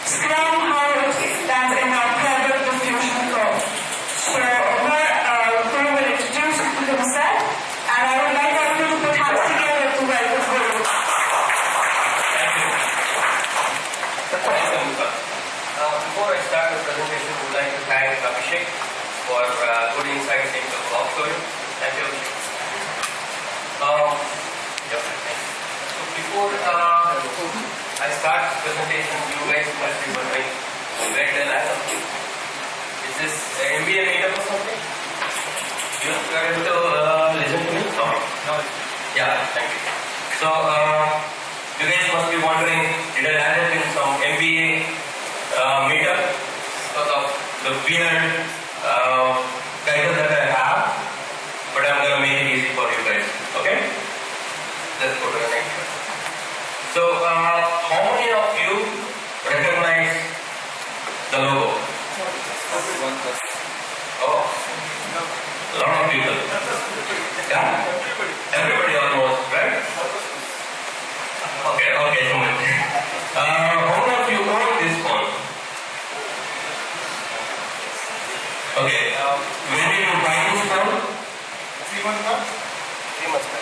Scrum, how it stands in our private diffusion flow. So, Guru will introduce himself, and I would like us to put hands together to welcome Guru. Thank you. Before I start the presentation, I would like to thank Abhishek for good insights into the blog story. Thank you, Abhishek. So before I start the presentation, you guys must be wondering where the lab is. This MBA meetup or something? You are going to listen to me? No. Yeah, thank you. So you guys must be wondering, did I land up in some MBA meetup because of the weird title that I have? But I'm going to make it easy for you guys. Okay? Let's go to the next one. So, how many of you recognize the logo? Oh, a lot of people. Yeah? Everybody almost, right? Okay, so much. How many of you own this phone? Okay, when did you buy this phone? 3 months back. 3 months back.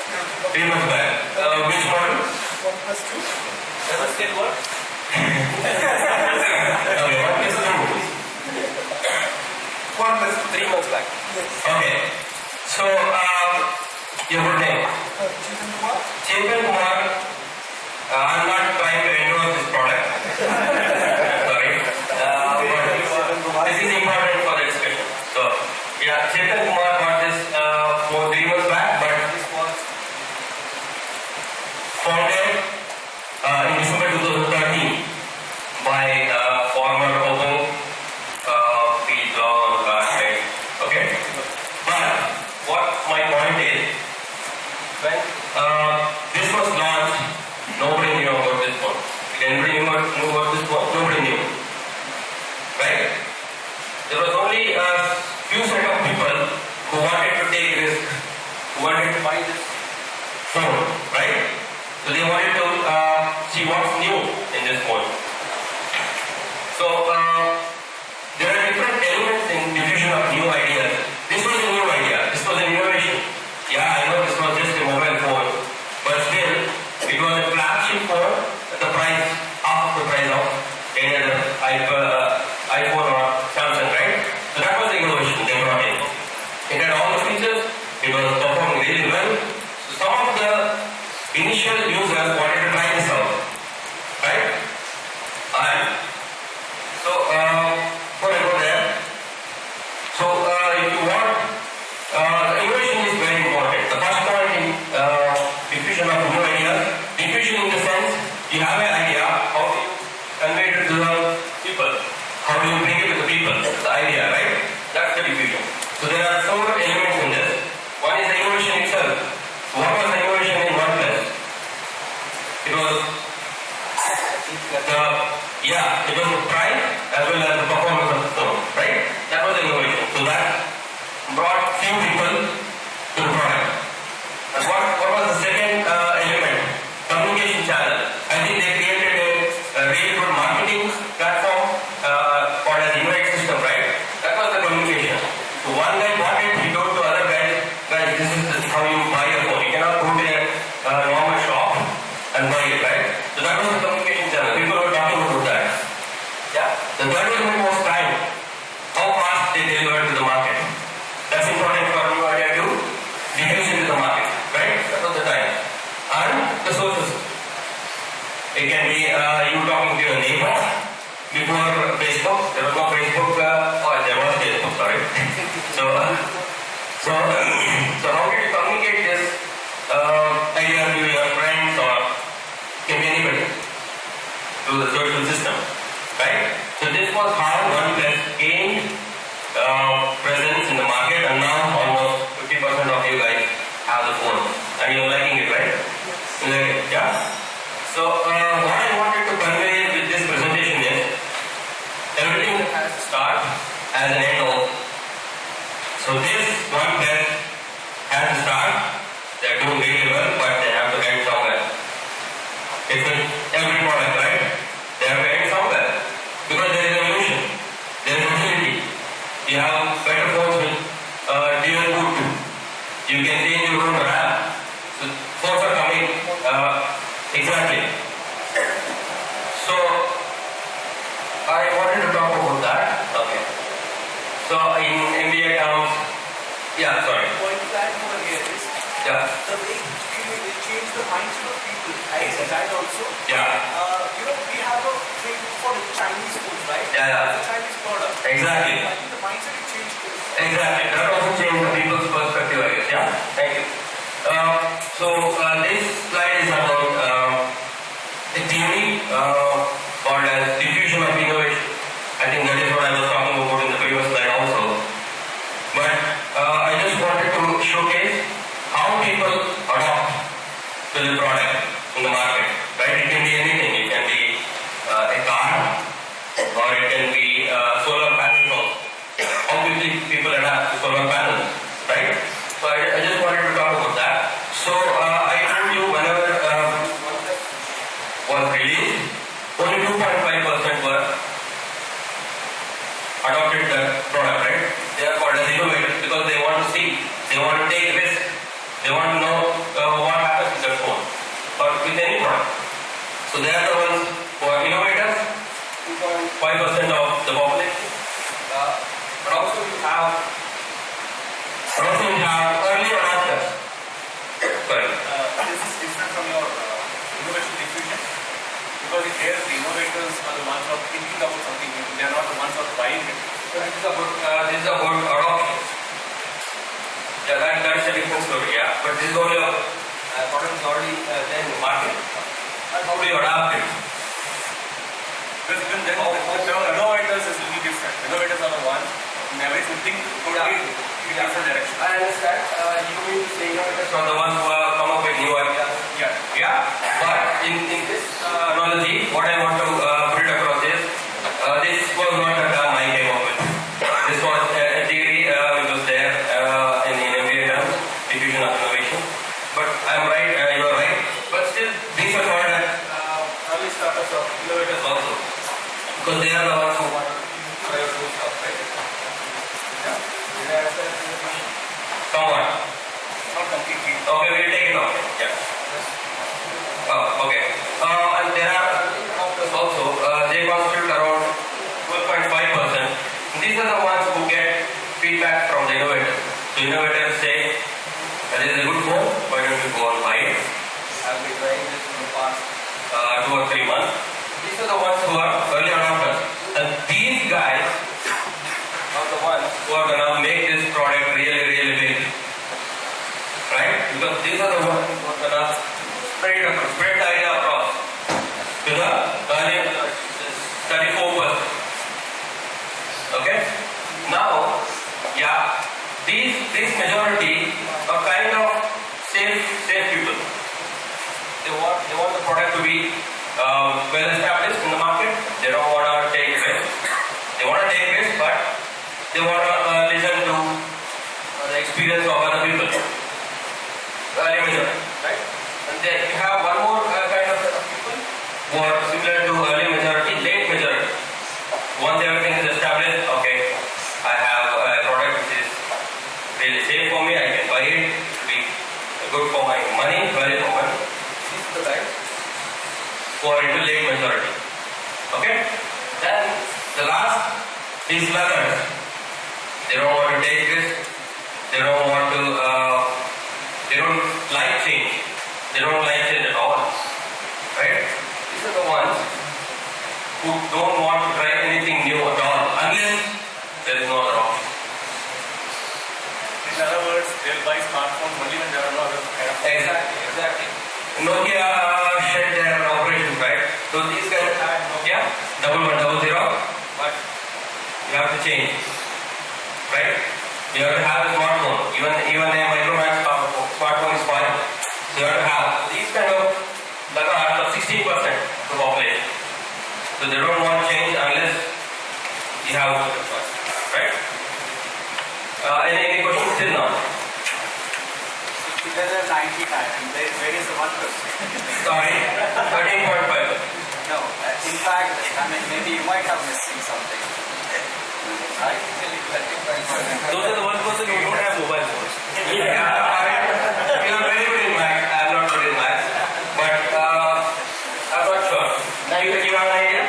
3 months back. Which model? 1+2. Never said what? Okay, 1+2. 1+3 months back. Yes. Okay. So, your good name? Chetan Kumar. Chetan Kumar. I'm not trying to endorse this product. Sorry. But this is important for the discussion. So, yeah, Chetan Kumar got this for 3 months back, but this was founded in December 2013 by former Open field law guy. Okay? But what my point is, when this was launched, nobody knew about this one. Anybody knew about this one? Nobody knew. Right? There was only a few set of people who wanted to take risk, who wanted to buy this phone, right? So they wanted to see what's new in this phone. So there are different elements in diffusion of new ideas. This was a new idea. This was an innovation. Yeah, I know this was just a mobile phone, but still, it was a flagship phone at the price, half the price of any other iPhone or Samsung, right? So that was the innovation they brought in. It had all the features. It was performing really well. So some of the initial users wanted to try this out, right? And so, before I go there, so if you want, innovation is very important. The first point in diffusion of new ideas, diffusion in the sense you have an idea, how do you convey it to the people? How do you bring it to the people? The idea, right? That's the diffusion. So there are 4 elements in this. One is the innovation itself. What was the innovation in OnePlus? It was the price as well as the performance of the phone, right? That was the innovation. So that brought few people to the product. And what was the second element? Communication channel. I think they created a really good marketing platform called as Invite system, right? That was the communication. So one guy bought it, he told to other guys, this is how you buy a phone. You cannot go to a normal shop and buy it, right? So that was the communication channel. People were talking about that. Yeah. The third element was time. How fast they deliver to the market. That's important for a new idea to diffuse into the market, right? That was the time. And the sources. It can be you talking to your neighbor. Before Facebook, there was no Facebook, there was Facebook, sorry. So how did you communicate this idea to your friends or can be anybody through the social system, right? So this was how OnePlus gained presence in the market, and now almost 50% of you guys have the phone, and you're liking it, right? You like it, yeah? So what I wanted to convey with this presentation is everything has to start as an end of. So this OnePlus has to start. They're doing really well, but they have to end somewhere. It's in every product, right? They have to end somewhere. Agile also. Yeah. We have a thing for Chinese food, right? Yeah. It's a Chinese product. Exactly. I think the mindset has changed. Exactly. That also changed the people's perspective, I guess. Yeah. Thank you. This slide is about a theory called as diffusion of innovation. I think that is what I was talking about in the previous slide also. But I just wanted to showcase how people adopt to the product in the market. Right? It can be anything. It can be a car, or it can be solar panels also. How quickly people adapt to solar panels, right? So I just wanted to talk about that. So I told you whenever was released, only 2.5% were adopted the product, right? They are called as innovators because they want to see, they want to take risk, they want to know what happens with their phone or with any product. So they are the ones who are innovators, 2.5% of the population. But also you have early adopters. Sorry. This is different from your innovation diffusion because here the innovators are the ones who are thinking about something new. They are not the ones who are buying it. So this is about adoption. Yeah, that is a different story. Yeah, but this is only a product is already there in the market. And how do you adapt it? Because even then, the innovators is a little different. Innovators are the ones who never think totally in a different direction. I understand. You mean to say innovators are the ones who have come up with new ideas? Yeah. Yeah. But in this analogy, what I want to put it across is this was not a term I came up with. This was a theory which was there in MBA terms, diffusion of innovation. But I'm right, you are right. But still, these are called as early starters of innovators also. Because they are the ones who want to try to do stuff, right? Yeah. Did I answer the question? Somewhat. Not completely. Okay, we'll take it off. Yeah. Okay. And there are adopters also. They constitute around 12.5%. These are the ones who get feedback from the innovators. So innovators say, "This is a good phone. Why don't you go and buy it?" I've been trying this in the past 2 or 3 months. These are the ones who are early adopters. And these guys are the ones who are going to make this product really, really big. Right? Because these are the ones who are going to spread the idea across to the early 34%. Okay? Now, yeah, this majority are kind of safe people. They want the product to be well established in the market. They don't want to take risk. They want to take risk, but they want to listen to the experience of other people. Early majority, right? And then you have one more kind of set of people who are similar to early majority, late majority. Once everything is established, okay, I have a product which is really safe for me. I can buy it. It will be good for my money, value for money. This is the guy who are into late majority. Okay? Then the last is sluggers. They don't want to take risk. They don't want to. They don't like change. They don't like change at all. Right? These are the ones who don't want to try anything new at all unless there is no other option. In other words, they'll buy smartphones only when there are no other kind of. Exactly. Nokia shut their operations, right? So these guys had Nokia 1100, but you have to change, right? You have to have a smartphone. Even a Micromax smartphone is fine. So you have to have these kind of like are 16% of the population. So they don't want change unless you have a choice, right? Any questions till now? There are 99 and where is the 1%? Sorry, 13.5. No, in fact, I mean, maybe you might have missing something. Right? Those are the 1% who don't have mobile phones. Yeah, you are very good in math. I am not good in math. But I'm not sure. Now you have an idea?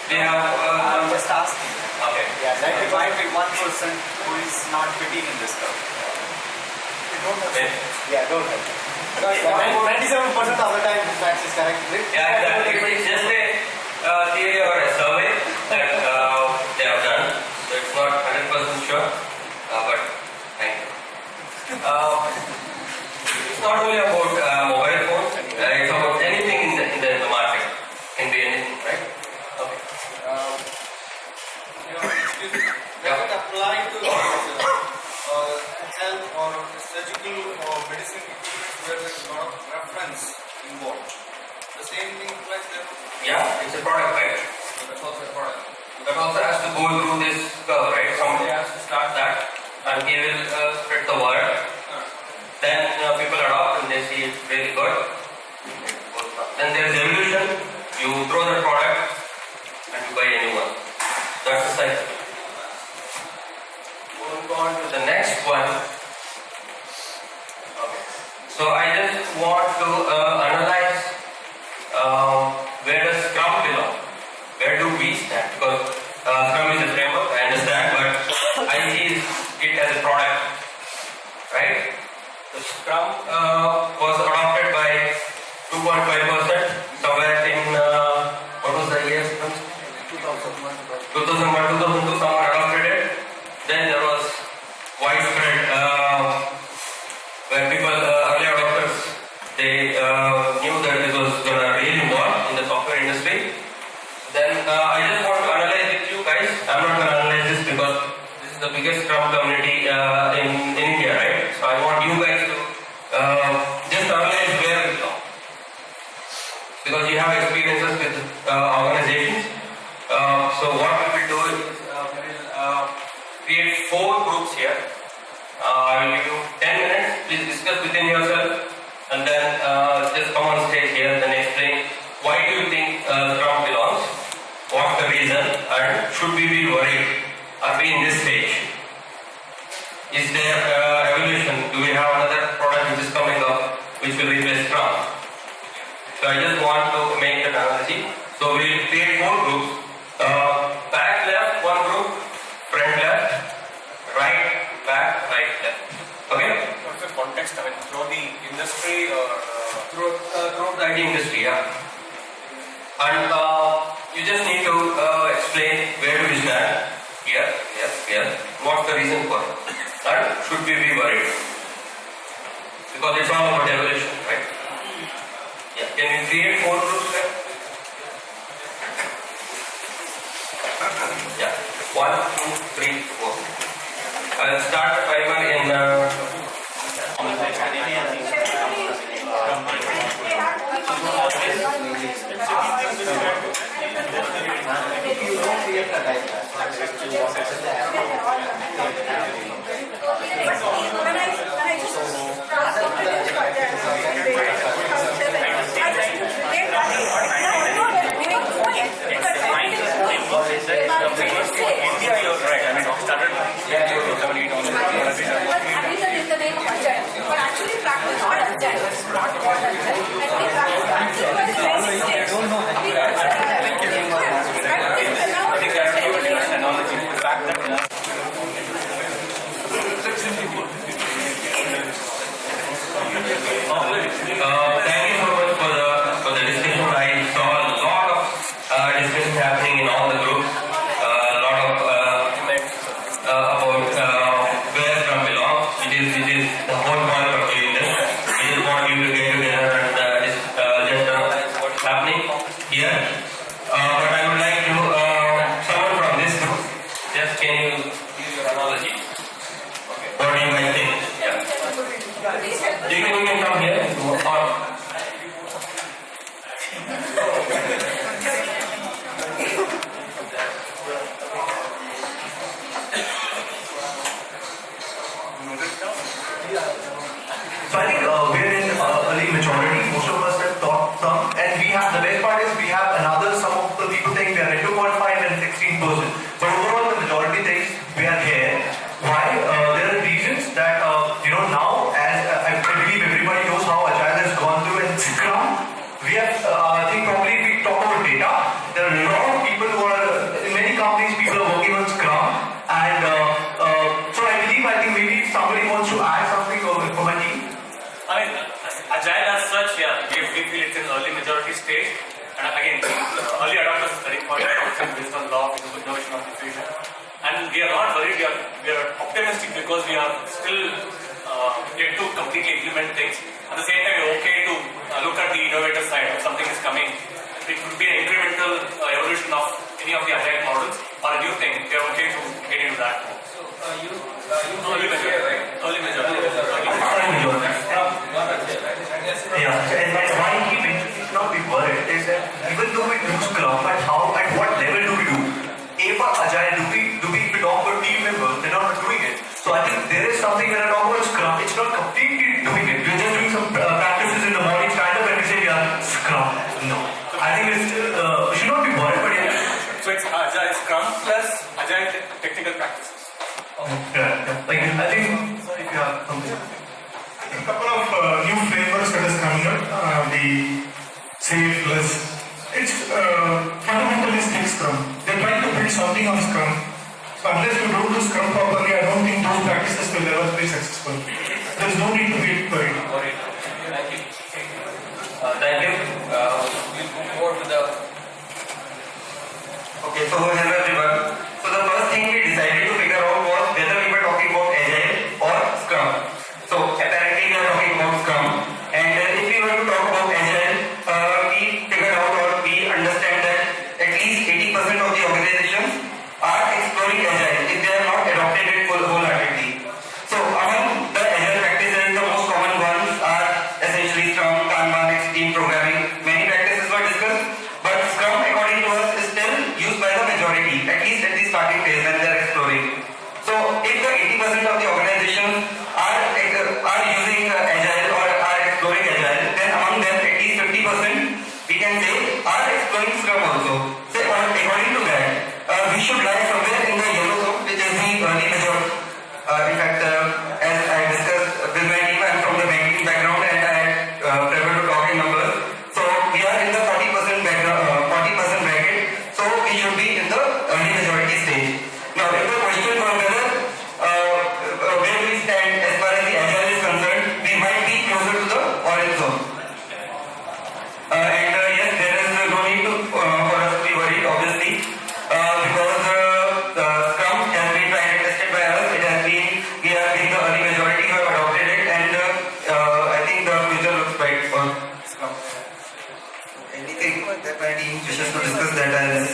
Do you have? I'm just asking. Okay. Yeah, like it might be 1% who is not fitting in this curve. You don't have. Okay. Yeah, don't have. 97% of the time, in fact, is correct. Yeah, exactly. It's just a theory or a survey that they have done. So it's not 100% sure, but thank you. It's not only about mobile phones. It's about anything in the market. Can be anything, right? Okay. Excuse me. Does it apply to health or surgical or medicine equipment where there is a lot of reference involved? The same thing applies there. Yeah, it's a product, right? So that's also a product. That also has to go through this curve, right? Somebody has to start that, and he will spread the word. Then people adopt and they see it's really good. Then there is evolution. You throw the product and you buy a new one. That's the cycle. Moving on to the next one. Okay. So I just want to analyze where does Scrum belong? Where do we stand? Because Scrum is a framework, I understand, but I see it as a product, right? So Scrum was adopted by 2.5% somewhere in what was the year? 2001, 2002, someone adopted it. Then there was widespread where people, early adopters, they knew that this was going to really work in the software industry. Then I just want to analyze with you guys. I'm not going to analyze this because this is the biggest Scrum community in India, right? So I want you guys to just analyze where we belong. Because you have experiences with organizations. So what we will do is we will create 4 groups here. I will give you 10 minutes. Please discuss within yourself and then just come on stage here and explain why do you think Scrum belongs, what's the reason, and should we be worried? Are we in this stage? Is there evolution? Do we have another product which is coming up which will replace Scrum? So I just want to make an analogy. So we will create 4 groups. Back left, 1 group. Front left, right, back, right, left. Okay? What's the context? I mean, through the industry or Throughout the IT industry, yeah. And you just need to explain where do we stand. Here, here, here. What's the reason for it? And should we be worried? Because it's all about evolution, right? Yeah. Can we create 4 groups there? Yeah. 1, 2, 3, 4. I'll start the timer in. India, you're right. I mean, started Is the name of agile, but actually practice what agile. Not what agile. Actually practice what is very Thank you so much for the discussion. I saw a lot of discussion happening in all the groups. A lot of about where Scrum belongs. It is the whole point of doing this. We just want you to get together and just analyze what's happening here. But I would like to someone from this group. Just can you use your analogy? Okay. What do you guys think? Yeah. You can come here. So I think we're in early majority. Most of us have taught some, and we have the best part is we have another. Some of the people think we are at 2.5 and 16%, but overall the majority thinks we are here. Why? There are reasons that now, as I believe everybody knows how Agile has gone through, and Scrum. We have I think probably if we talk about data, there are a lot of people who are in many companies. People are working on Scrum, and so I think maybe somebody wants to add something for my team. I mean, Agile it's in early majority stage. And again, early adopters is 30.5% based on law of innovation of diffusion. And we are not worried, we are optimistic because we are still yet to completely implement things. At the same time, we're okay to look at the innovator side. If something is coming, it could be an incremental evolution of any of the agile models or a new thing. We are okay to get into that. So you Early majority, right? Early majority. Yeah, and why he mentioned we should not be worried is that even though we do Scrum, but how, at what level do we do? A for Agile, do we belong to team members? They're not doing it. So I think there is something when I talk about Scrum, it's not completely doing it. We're just doing some practices in the morning, stand up and we say, yeah, Scrum. No. I think it's still, we should not be worried, but yeah. So it's agile Scrum plus agile technical practices. Like, I think, sorry if you have something. A couple of new frameworks that is coming up, the Safe Plus. It's fundamentally still Scrum. They're trying to build something on Scrum. So unless you don't do Scrum properly, I don't think those practices will ever be successful. There's no need to be worried. Thank you. Thank you. We'll move forward with the. Okay, so hello everyone. So the first thing we decided to figure out was whether we were talking about Agile or Scrum. So apparently we are talking about Scrum. And if we were to talk about Agile, we figured out or we understand that at least 80% of the organizations are exploring Agile if they have not adopted it wholeheartedly. So among the Agile practices, the most common ones are essentially Scrum, Kanban, Extreme Programming. Many practices were discussed, but Scrum according to us is still used by the majority, at least at the starting phase when they are exploring. So if the 80% of the organizations are using Agile or are exploring Agile, then among them at least 50% we can say are exploring Scrum also. So according to that, we should lie somewhere in the yellow zone, which is the early majority. In fact, as I discussed with my team, I am from the banking background and I had traveled to talk in numbers. So we are in the 40% bracket. So we should be in the early majority stage. Now, if the question was whether where we stand as far as the Agile is concerned, we might be closer to the orange zone. And yes, there is no need for us to be worried, obviously, because Scrum has been tried and tested by us. We have been the early majority who have adopted it, and I think the future looks bright for Scrum. Anything that my team wishes to discuss that I will.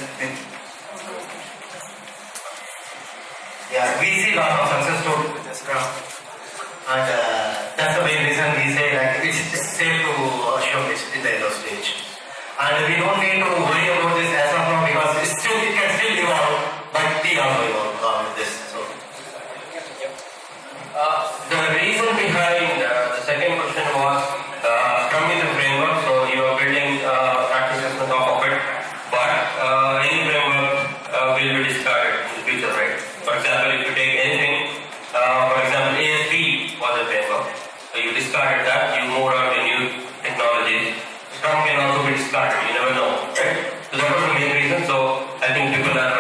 Yeah, we see a lot of success stories with the Scrum. And that's the main reason we say like it's safe to show it in the yellow stage. And we don't need to worry about this as of now because it can still evolve, but we also evolve with this. So. The reason behind the second question was Scrum is a framework, so you are building practices on top of it, but any framework will be discarded in the future, right? For example, if you take anything, for example, ASP was a framework, so you discarded that, you moved on to new technologies. Scrum can also be discarded, you never know, right? So that was the main reason, so I think people are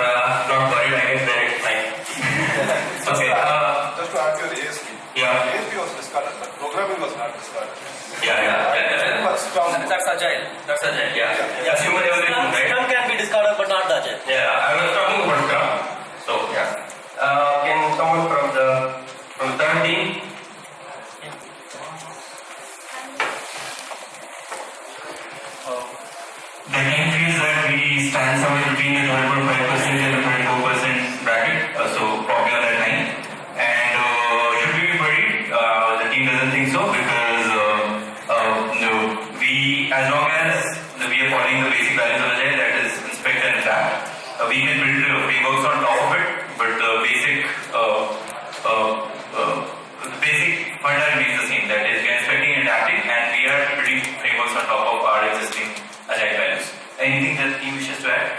not worried, I guess then it's fine. Okay. Just to add to the ASP. Yeah. ASP was discarded, but programming was not discarded. Yeah. Scrum. That's agile. That's agile, yeah. Yeah, human evolution, right? Scrum can be discarded, but not agile. Yeah, I was talking about Scrum. So, yeah. Can someone from the third team? The team feels that we stand somewhere between the 12.5% and the 24% bracket, so probably on that line. And should we be worried? The team doesn't think so because no, as long as we are following the basic values of Agile, that is inspect and adapt, we can build frameworks on top of it, but the basic funda remains the same. That is, we are inspecting and adapting, and we are building frameworks on top of our existing Agile values. Anything that team wishes to add?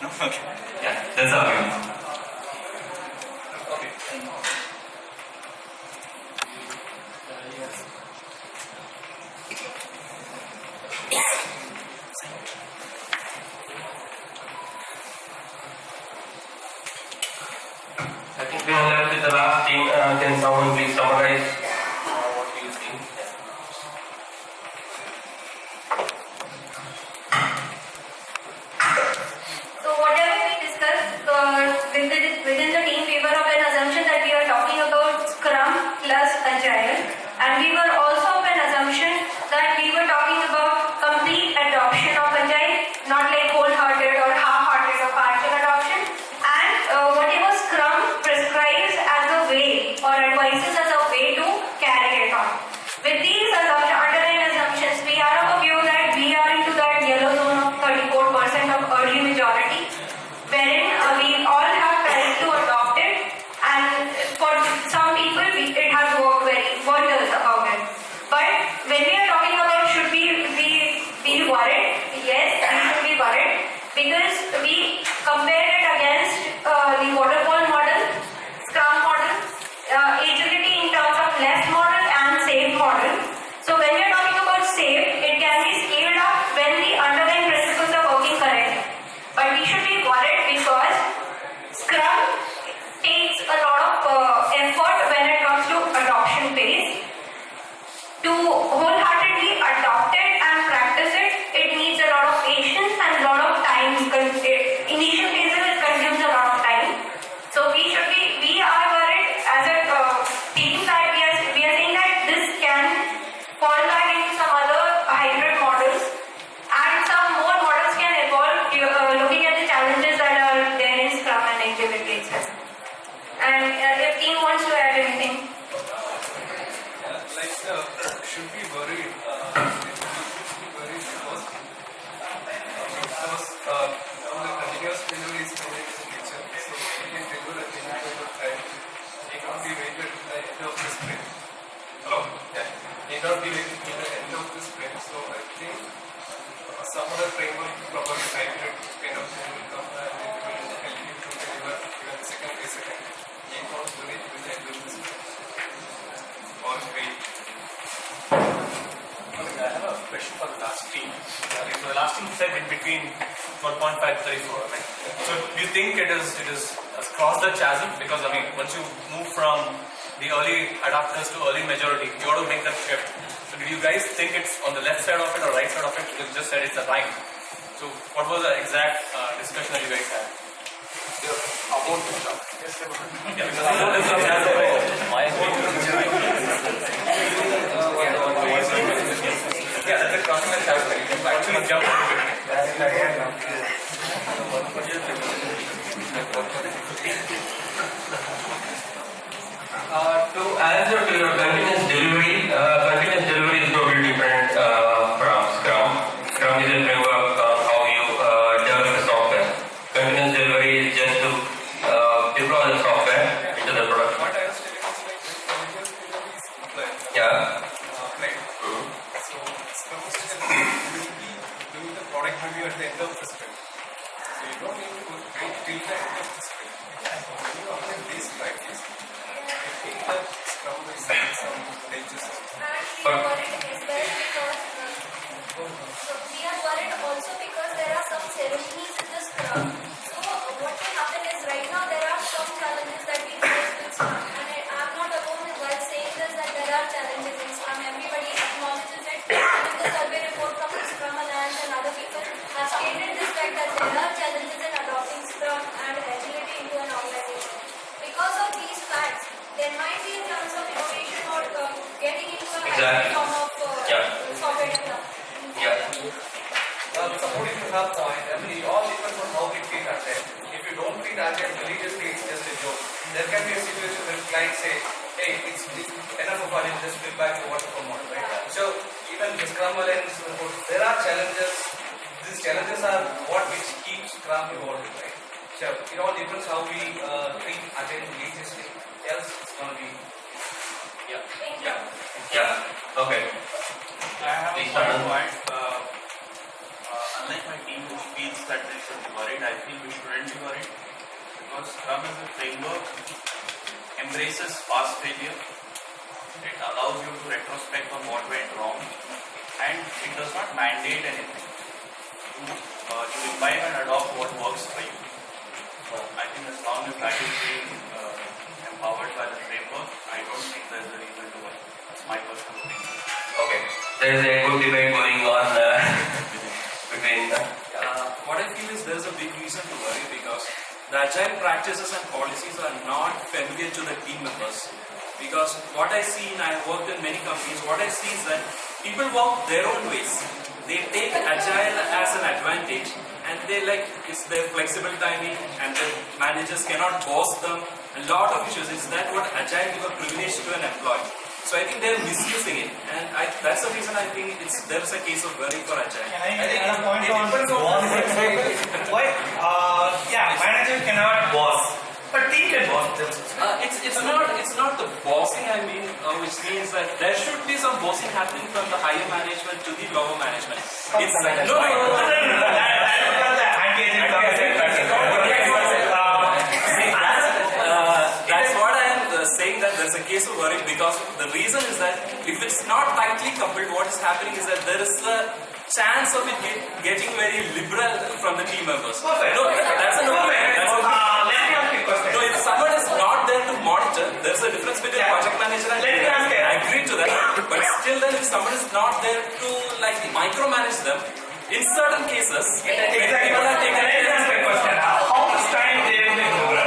No? Okay. Yeah, that's our view. Okay. I think we are left with the last team. Can someone please summarize what you think? because we compare it against the waterfall model, Scrum model, agility in terms of less model and safe model. So when we are talking about safe, it can be scaled up when the underlying principles are working correctly. But we should be worried because Scrum takes a lot of effort when it comes to adoption phase. To wholeheartedly adopt it and practice it, it needs a lot of patience and a lot of time. Initial phases it consumes a lot of time. So we are worried as a team that we are saying that this can fall back into some other hybrid models, and some more models can evolve looking at the challenges that are there in Scrum and agility itself. And if team wants to add anything. Should be worried. Because the continuous delivery is made in the picture. So we can deliver a genuine time. It cannot be waited at the end of the sprint. Hello? Yeah. It cannot be waited at the end of the sprint. So I think some other framework properly hybrid kind of thing will come and it will help you to deliver even second by second. It cannot do it with the end of the sprint. Or wait. I have a question for the last team. So the last team said in between 1.5 to 34. So do you think it has crossed the chasm? Because once you move from the early adopters to early majority, you got to make that shift. So did you guys think it's on the left side of it or right side of it? Because you just said it's a line. So what was the exact discussion that you guys had? About the stuff. Yes, yeah, because about is the chasm. Yeah, that's a crossing the chasm. You actually jump into it. To answer to your continuous delivery is totally different from Scrum. Scrum is a framework on how you develop the software. Continuous delivery is just to deploy the software into the production. What I was telling is like continuous delivery is compliant. Yeah. Right. So Scrum is still will be doing the product review at the end of the sprint. So you don't need to wait till the end of the sprint. When you apply this practice, you think that Scrum will see some changes. And we are worried as well because we are worried also because there are some ceremonies in the Scrum. So what can happen is right now there are some challenges that we face with Scrum, and I am not alone while saying this that there are challenges in Scrum. Everybody acknowledges it. And the survey report from the Scrum Alliance and other people have stated this fact that there are challenges in adopting Scrum and agility into an organization. Because of these facts, there might be a chance of innovation or getting into a hybrid form of software development. Supporting to her point, it all depends on how we treat agile. If you don't treat agile religiously, it's just a joke. There can be a situation where clients say, hey, it's enough of agile, just flip back to waterfall model, right? So even the Scrum Alliance, there are challenges. These challenges are what which keeps Scrum evolving, right? So it all depends how we treat agile religiously. Else it's going to be Okay. I have one point. Unlike my team which feels that they should be worried, I feel we shouldn't be worried because Scrum as a framework embraces past failure. It allows you to retrospect on what went wrong, and it does not mandate anything. You imbibe and adopt what works for you. I think as long as that is being empowered by the framework, I don't think there's a reason to worry. That's my personal opinion. Okay. There is a good debate going on between. What I feel is there's a big reason to worry because the agile practices and policies are not familiar to the team members. Because what I see, and I have worked in many companies, what I see is that people walk their own ways. They take agile as an advantage and they it's their flexible timing and the managers cannot boss them. A lot of issues. Is that what agile give a privilege to an employee? So I think they're misusing it, and that's the reason I think there's a case of worry for agile. Can I add a point on why? Manager cannot boss, but team can boss themselves. It's not the bossing. I mean, which means that there should be some bossing happening from the higher management to the lower management. It's no. That the anti-agile because the reason is that if it's not tightly coupled, what is happening is that there is a chance of it getting very liberal from the team members. Perfect. No, that's an opinion. That's an opinion. Let me ask you a question. No, if someone is not there to monitor, there's a difference between project manager and Let me ask you. I agree to that. But still then if someone is not there to like micromanage them, in certain cases, Exactly. people are taking Let me ask you a question. How much time they will be liberal?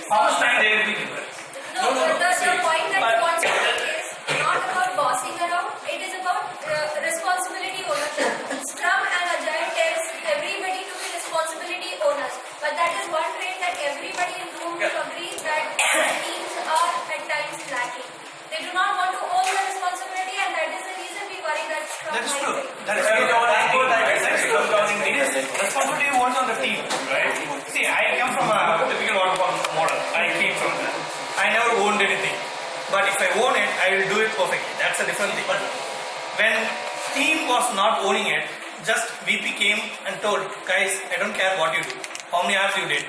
How much time they will be liberal? No, the point that you want to make is not about bossing around, it is about responsibility ownership. Scrum and Agile tells everybody to be responsibility owners. But that is one trait that everybody in the room will agree that teams are at times lacking. They do not want to own the responsibility, and that is the reason we worry that Scrum That is might true. fail. That is true. It is responsibility ones on the team, right? See, I come from a typical waterfall model. I came from that. I never owned anything. But if I own it, I will do it perfectly. That's a different thing. But when team was not owning it, just VP came and told, guys, I don't care what you do, how many hours you did,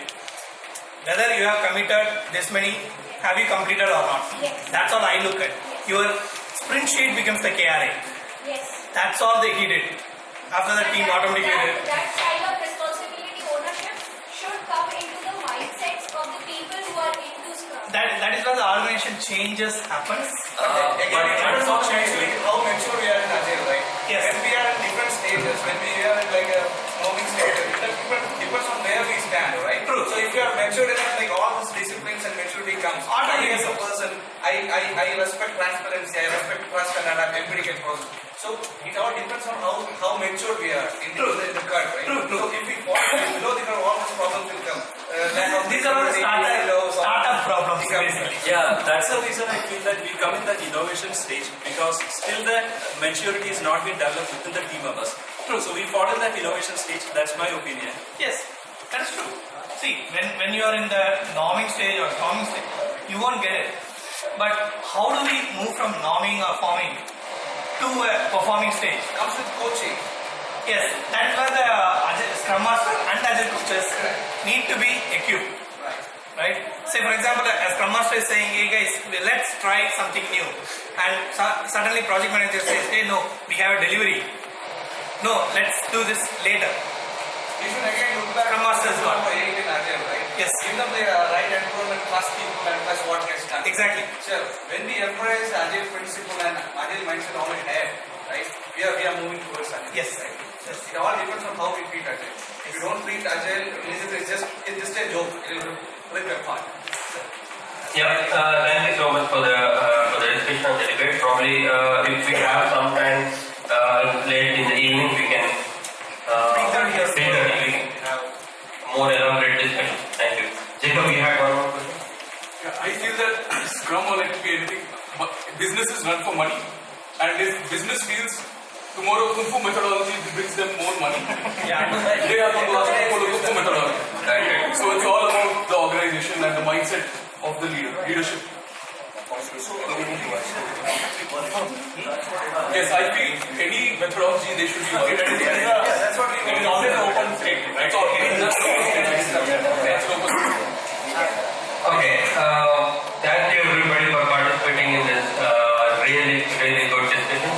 whether you have committed this many, have you completed or not. Yes. That's all I look at. Your sprint sheet becomes the KRA. Yes. That's all that he did. After that, team automatically did. That kind of responsibility ownership should come into the mindsets of the people who are into Scrum. That is where the organization changes happens. Again, it depends on actually how mature we are in Agile, right? Yes. When we are in different stages, when we are in like a moving stage, it depends on where we stand, right? True. So if you are mature enough, like all these disciplines and maturity comes. I as a person, I respect transparency, I respect trust and an empirical process. So it all depends on how mature we are in the cut, right? True. So if we fall below the curve, all these problems will come. These are all startup problems, basically. Yeah, that's the reason I feel that we come in that innovation stage because still the maturity is not being developed within the team members. True. So we fall in that innovation stage. That's my opinion. Yes, that is true. See, when you are in the norming stage or forming stage, you won't get it. But how do we move from norming or forming to a performing stage? Comes with coaching. Yes, that's where the Scrum Master and Agile coaches need to be equipped. Right? Say for example, a Scrum Master is saying, hey guys, let's try something new. And suddenly project manager says, hey no, we have a delivery. No, let's do this later. You should again look back. Scrum Master is gone. 8 in Agile, right? Yes. Give them the right environment, plus people and plus what gets done. Exactly. So when we embrace Agile principle and Agile mindset already have, right? We are moving towards Agile. Yes. Right? Yes. It all depends on how we treat Agile. If you don't treat Agile, it's just a joke. It will rip apart. Yeah, thank you so much for the discussion and the debate. Probably if we have some time late in the evening, we can have more elaborate discussion. Thank you. Jacob, you had one more question? Yeah, I feel that Scrum or like to be anything, business is run for money, and if business feels tomorrow Kung Fu methodology brings them more money, they are going to ask for the Kung Fu methodology. So it's all about the organization and the mindset of the leadership. Yes, I feel any methodology they should be worried. That's what we It is always an open state. That's all. That's open. Okay, thank you everybody for participating in this really good discussion.